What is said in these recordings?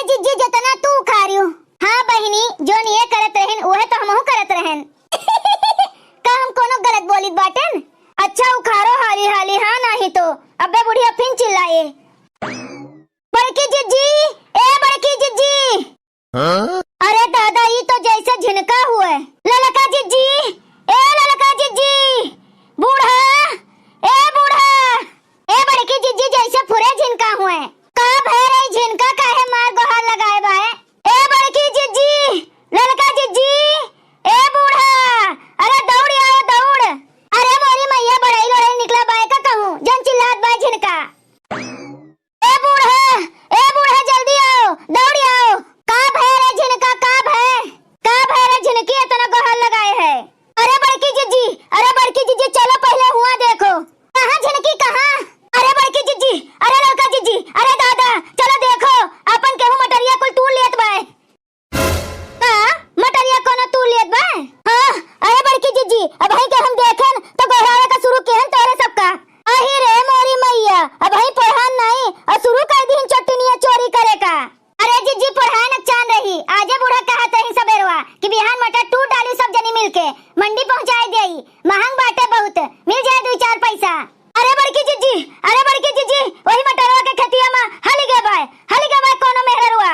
जिज्जी जितना तू खा रही हो। हाँ बहिनी, जो नहीं करत रहन ओहे तो हमहू करत रहन। का हम कोनो गलत बोलित बाटन? अच्छा उखारो हाली हाली, हाँ नहीं तो अबे बुढ़िया फिर चिल्लाए। बड़की जिज्जी, ए बड़की जिज्जी। हाँ? अरे दादा ये तो जैसे झिनका हुआ है। ललका जिज्जी, ए ललका जिज्जी। बूढ़ा, ए बूढ़ा, ए बड़की जिज्जी जैसे फुरे झिनका हुए। का भय रही झिनका काहे मार गोहार लगाए बाए? ए बड़की जिज्जी, ललका जिज्जी, ए बूढ़ा, अरे दौड़ आओ दौड़। अरे मोरी मैया बड़ाई लोड़ाई निकला बाए का कहूँ जन चिल्लात बाए झिनका। ए बूढ़ा जल्दी आओ, दौड़ आओ। का भय रे झिनका, का भय रे झिनकी इतना गोहार लगाए है? अरे बड़की जिज्जी चलो पहले हुआ देखो। कहाँ झिनकी कहाँ? अरे बड़की जिज्जी, अरे लड़का जिज्जी, अरे दादा चलो देखो अपन केहू मटरिया कुल तूल लेत बाए। हाँ मटरिया कोनो तूल लेत बाए? हाँ अरे बड़की जिज्जी अब भाई के हम देखें तो गोहारे का शुरू केहन तोरे सबका। आही रे मोरी मैया, अब भाई पढ़ान नहीं और शुरू कर दी चटनिया चोरी करे का। अरे जिज्जी पढ़ाए न चान रही, आजे बूढ़ा कहत रही सबेरवा कि बिहान मटर टूट डाली सब जनी मिलके मंडी पहुंचाए देई, महंग बाटे बहुत, मिल जाए 2-4 पैसा। अरे बड़की जिज्जी वही मटरवा के खेतिया में हली गे बाय कोनो मेहरवा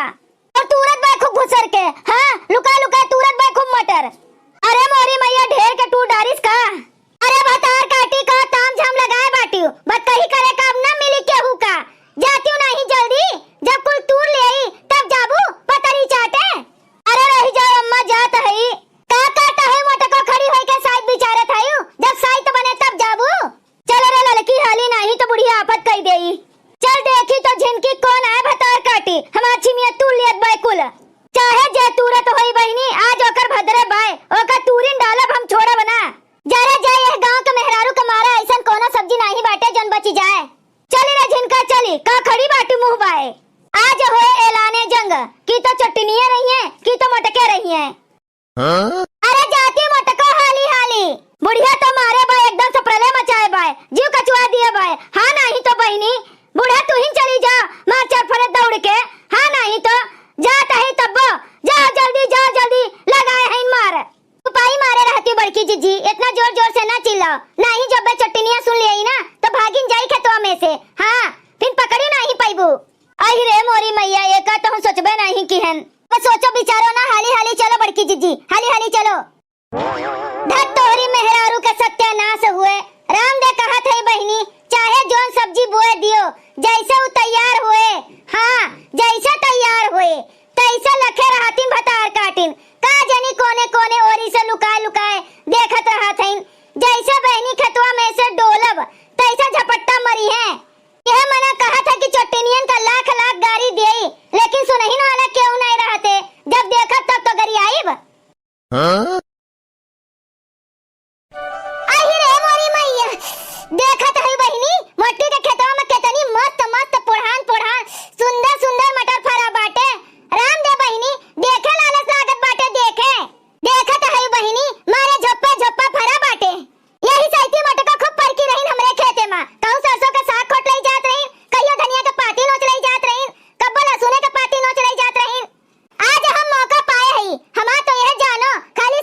और तुरत बाय खूब घुसर के। हां लुका लुका तुरत बाय खूब मटर। अरे मोरी मैया ढेर के टूट डालिस का? अरे भतार काटी का ताम झाम लगाए बाटियो, बात कही करे का अब ना मिली केहू का। जातियो नहीं जल्दी, जब कुल तूर ले आई तब जाबू पतरी चाटे। अरे रही जाओ अम्मा जात है का काटा है मोटको खड़ी होई के साइड बिचारे थायू, जब साइड बने तब जाबू। चल रे लड़की हाली नहीं तो बुढ़िया आफत कह देई। चल देखी तो झिनकी कौन आए भतार काटी हमार छिमिया तू लियत बाय कुल। चाहे जे तुरत होई बहिनी आज ओकर भदरे बाय ओकर तूरिन डालब हम छोड़ा बना। जरा जाए यह गांव के मेहरारू के मारा ऐसन कोनो सब्जी नहीं बाटे जन बची जाए। चली रे झिनका चली, का खड़ी बाटी मुंह बाए। आज होए ऐलाने जंग की तो चटनिया रही है की तो मटके रही है। हाँ? अरे जाती मटको हाली हाली, बुढ़िया तो मारे बाय एकदम से प्रलय मचाए बाय, जीव कचुआ दिए बाय। हाँ नहीं तो बहिनी बूढ़ा तू ही चली जा मार चार फरे दौड़ के। हाँ नहीं तो जाता है तब जाओ जल्दी लगाए हैं मार। पाई मारे रहती बड़की जिज्जी, इतना जोर जोर से ना चिल्लाओ, नहीं जब बे चटनिया सुन ले ना तो भागिन जाई खेतवा में से। हाँ फिर पकड़ी नहीं पाइबू। आई रे मोरी मैया एका तो हम सोचबे नहीं की हन, बस सोचो बिचारो ना हाली हाली चलो बड़की जिज्जी हाली हाली चलो। धत तोरी मेहरारू का सत्यानाश हुए। राम दे कहा थे बहिनी चाहे जोन सब्जी बोए दियो जैसे वो तैयार हुए, हाँ जैसे तैयार हुए तैसे लखे रहतिन भतार काटिन। का जनी कोने कोने ओरी से लुकाए लुकाए देखत रहत हइन, जैसे बहनी खेतवा में से डोलब तैसे झपट्टा मरी है। यह मना कहा था कि चटनियन का लाख लाख गारी देई, लेकिन सुनही न वाला क्यों नहीं रहते, जब देखत तब तो गरी आईब। हाँ? आई रे मोरी मैया, देखत है बहनी मट्टी के खेतवा में कितनी मस्त मस्त पोढ़ान सुंदर सुंदर मटर फरा बाटे। राम दे बहनी देखे लालच लागत बाटे, देखत है बहनी मारे झप्पा फरा बाटे। यही सैती मटका खूब परकी रहीन हमरे खेते में, कहूं सरसों का साग खोट लई जात रहीन, कहियो धनिया का पाती नोच लई जात रहीन, कब्बो लहसुन का पाती नोच लई जात रहीन। आज हम मौका पाए हई, हमा तो यह जानो खाली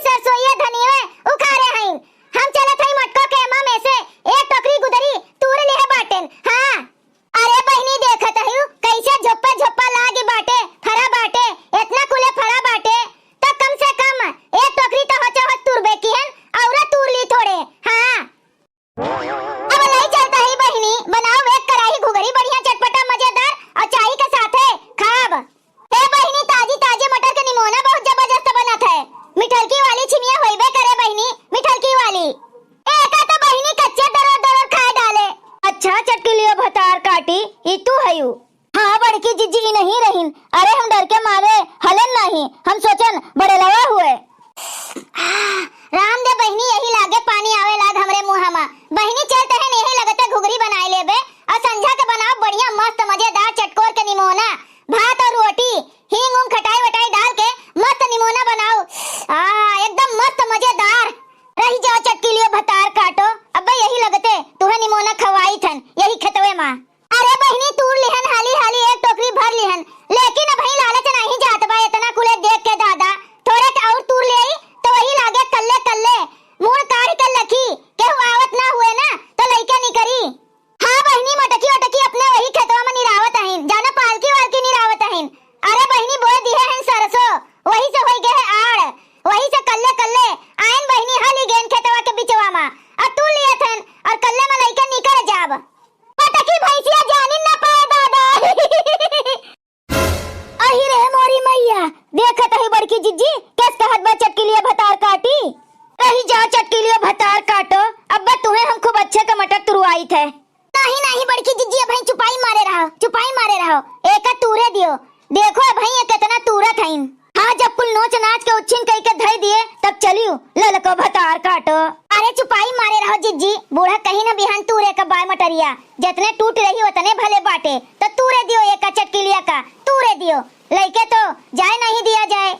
हईन। हाँ जब कुल नोच नाच के उच्छिन कई के धई दिए तब चलियो ललको भतार काटो। अरे चुपाई मारे रहो जिज्जी, बूढ़ा कहीं न बिहान तूरे का बाय मटरिया, जितने टूट रही उतने भले बाटे, तो तूरे दियो एक चटकिलिया का, तूरे दियो, लइके तो जाए नहीं दिया जाए।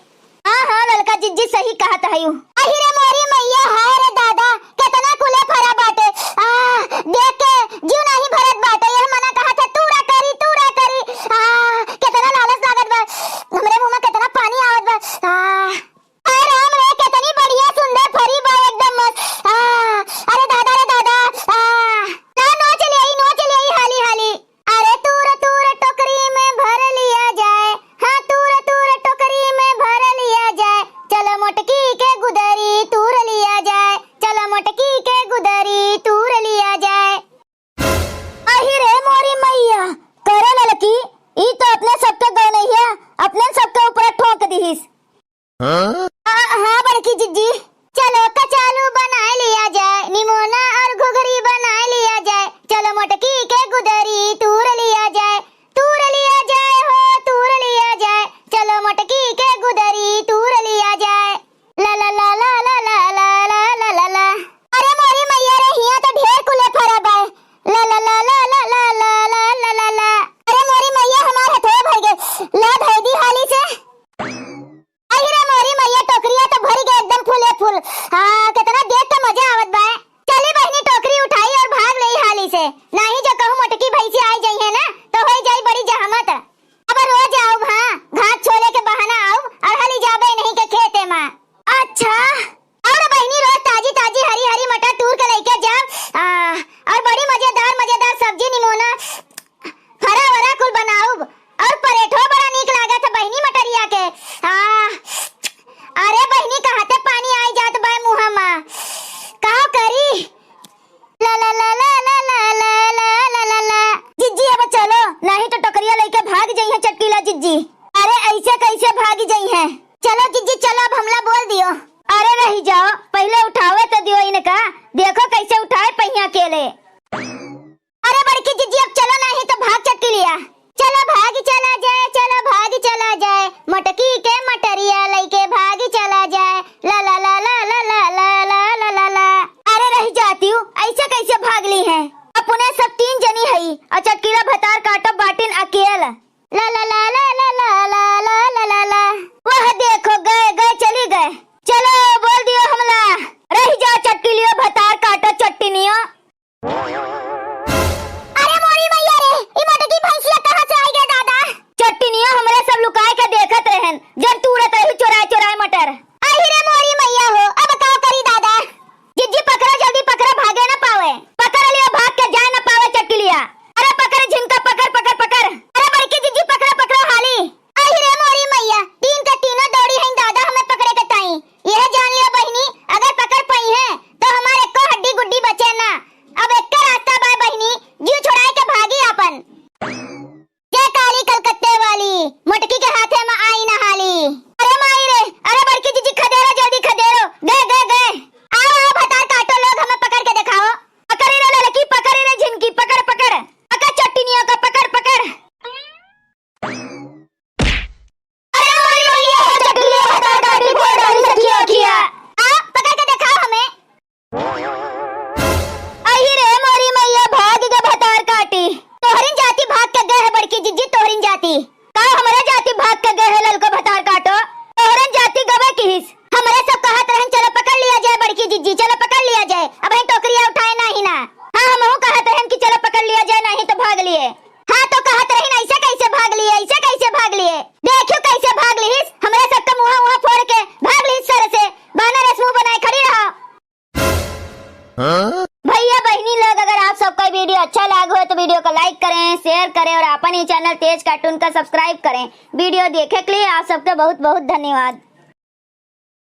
हाँ हाँ ललका जिज्जी सही कहत हयू। अहिरे मोरी मैया, हाय रे दादा, कितना कुले फरा बाटे, देख के जीव नहीं भरत बाटे। यह मना कहा था तूरा करी कितना लालच लागत बा, हमरे मुंह में कितना पानी आवत बा। अरे राम रे, कितनी बढ़िया सुंदर फरी बा, एकदम मस्त। अरे दादा रे दादा, ना नोच ले हाली हाली। अरे तूर तूर टोकरी में भर लिया जाए, हाँ तूर तूर टोकरी में भर लिया जाए, चलो मोटकी के गुदरी तूर लिया जाए, चलो मोटकी के गुदरी तूर लिया जाए। अहिरे मोरी मैया, करे ललकी, ई तो अपने सबके गौ नहीं है, अपने सबके ऊपर ठोक दीहिस। हाँ बड़की जिज्जी, चलो कचालू बना लिया जाए, निमोना और घुघरी बना लिया जाए, चलो मोटकी के गुदरी तूर लिया जाए, तूर लिया जाए हो तूर लिया जाए, चलो मोटकी के गुदरी तूर लिया जाए। ला ला ला ला ला ला ला ला ला ला ला। अरे मोरी मैया रे, हिया तो ढेर कुले फरा बा। ला ला ला ला ला ला ला ला ला ला ला। अरे मोरी मैया, हमार हथवे भर गए, ला धई दी हाली से। अहिरे मोरी मैया, टोकरिया तो भरी गई एकदम फूले फूल। कितना देख के मजा आवत बा। चली बहनी टोकरी उठाई और भाग ले हाली से, नहीं जो कहूं मोटकी भैंसी आई जाई है ना तो हो जाई बड़ी जहमत। अब रोज आओ, हाँ घास छोले के बहाना आओ और हली जाबे नहीं के खेते मां। अच्छा और बहनी रोज ताजी ताजी हरी हरी मटर तूर के लेके जाओ, और बड़ी मजेदार सब्जी निमोना हरा वरा कुल बनाओ, और परेठो बड़ा नीक लागत है बहनी मटरिया के। अरे बहनी कहते पानी आई जात बा मुंह में, का करी। ला ला ला ला ला ला ला ला ला ला ला। जिज्जी अब चलो, नहीं तो टोकरिया लेके भाग जाई है चटकीला जिज्जी। अरे ऐसे कैसे भाग जाई है, चलो जिज्जी चलो, अब हमला बोल दियो। अरे रही जाओ, पहले उठावे तो दियो इनका, देखो कैसे उठाए पहिया अकेले। अरे बड़की जिज्जी अब चलो, नहीं तो भाग चटकीलिया, चलो भाग चला जाए, चलो भाग चला जाए, मटकी के मटरिया लेके भाग चला जाए। ला ला ला ला ला ला ला ला ला ला ला। अरे रह जाती हूँ, ऐसे कैसे भाग ली है, अपने सब तीन जनी हई और चटकीला भतार काटो बाटिन अकेला। ला ला ला ला ला ला ला ला ला ला ला। वह देखो गए चली गए, चलो बोल दियो हमला, रह जा चटकीलियो भतार काटो चट्टिनियो। अरे मोरी मैया रे, ई मोटकी भैंसिया कहां से आई गए दादा। चट्टिनियो हमरे सब लुकाए के देखत रहन, जब तूरत रही चुराए मटर। अहिरे मोरी मैया हो, अब का करी दादा। जिज्जी पकड़ा, जल्दी पकड़ा, भागे ना पावे, पकड़ लियो, भाग के जाए ना पावे चटकिलिया। अरे पकड़ झिमका, पकड़ पकड़ पकड़। अरे बड़की जिज्जी पकड़ा हाली। अहिरे मोरी मैया, तीन के तीनों दौड़ी हैं दादा हमें पकड़े के ताई। यह जान लियो बहनी, अगर पकड़ पाई है तो हमारे को हड्डी गुड्डी बचे ना। अब एक का रास्ता बा बहनी, जीव छुड़ाए के भागी अपन। जय काली कलकत्ते वाली, मोटकी के हाथे में आई ना हाली। अरे माई रे, अरे बड़की जिज्जी खदेरो, जल्दी खदेरो, गए आओ भतार काटो, लोग हमें पकड़ के दिखाओ। पकड़ रे लड़की, पकड़ रे झिमकी, पकड़ चट्टिनियों का, पकड़। अरे मोरी मैया, चट्टिनियों भतार काटी फोड़ डाली सखिया किया। पकड़ के दिखाओ हमें। अहिरे मोरी मैया, भाग के भतार काटी, तोहरिन जाति भाग के गए है बड़की जिज्जी, तोहरिन जाति का हमारे जाति भाग के गए है ललको भतार काटो, तोहरिन जाति गवे किस। हमारे सब कहत रहन चलो पकड़ लिया जाए बड़की जिज्जी, चलो पकड़ लिया जाए, अब हम टोकरिया उठाए नहीं ना। हाँ हमहू कहत रहन कि चलो पकड़ लिया जाए, नहीं तो भाग लिए। हाँ तो कहत रहन ऐसे कैसे भाग लिए, देखियो कैसे भाग लीस, हमरे सबका मुंह फोड़ के भाग लीस सर से, बहाना रस्मू बनाए खड़ी रहो। भैया बहनी लोग, अगर आप सबको वीडियो अच्छा लगा हो तो वीडियो को लाइक करें, शेयर करें और अपने चैनल तेज कार्टून का सब्सक्राइब करें। वीडियो देखे के लिए आप सबका बहुत बहुत धन्यवाद।